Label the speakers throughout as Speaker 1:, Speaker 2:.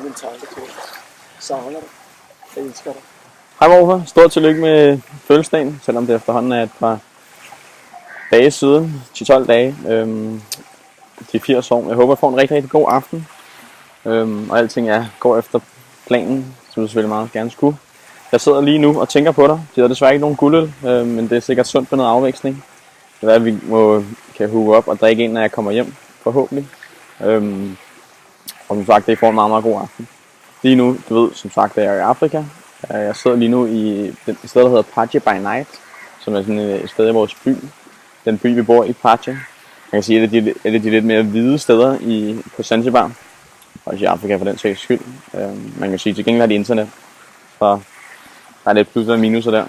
Speaker 1: min tanke til dig. Savner dig. Jeg elsker dig.
Speaker 2: Hej Morfer, stort tillykke med fødselsdagen, selvom det efterhånden er et par dage siden, 10-12 dage, de 80 år. Jeg håber, jeg får en rigtig, rigtig god aften, og alting går efter planen, som du selvfølgelig meget gerne skulle. Jeg sidder lige nu og tænker på dig. De har desværre ikke nogen guldøl, men det er sikkert sundt med noget afveksling. Det er, at vi kan hugge op og drikke ind, når jeg kommer hjem, forhåbentlig. Og som sagt, det får en meget, meget god aften. Lige nu, du ved, som sagt, jeg er i Afrika. Jeg sidder lige nu i et sted, der hedder Paje by Night, som er sådan et sted i vores by. Den by, vi bor i, Paje. Man kan sige, at det er de lidt mere hvide steder på Zanzibar. Også i Afrika for den sags skyld. Man kan sige, til gengæld har de internet. Så der er lidt plus og minuser der.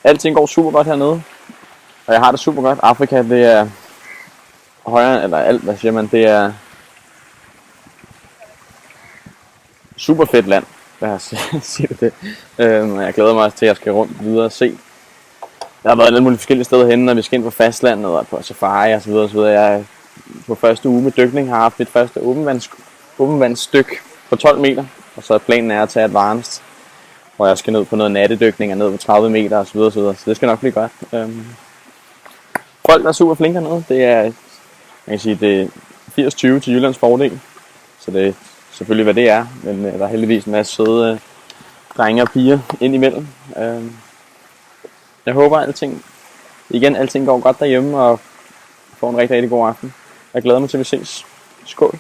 Speaker 2: Alting går super godt hernede. Og jeg har det super godt. Afrika, det er højere, eller alt, hvad siger man, det er super fedt land. Lad os sige det. Jeg glæder mig også til, at jeg skal rundt videre og se. Jeg har været alle mulige forskellige steder henne, når vi skal ind på fastlandet og på safari og så videre og så videre. Jeg på første uge med dykning har haft mit første åbenvandsstyk på 12 meter. Og så er planen at tage advanced, hvor jeg skal ned på noget nattedykning og ned på 30 meter og så videre og så videre. Så det skal nok blive godt. Folk er super flinke hernede. Det er, man kan sige, det er 80-20 til Jyllands fordel. Så det er selvfølgelig, hvad det er. Men der er heldigvis en masse søde drenge og piger ind imellem. Jeg håber, alting går godt derhjemme og får en rigtig, rigtig god aften. Jeg glæder mig til, at vi ses. Skål!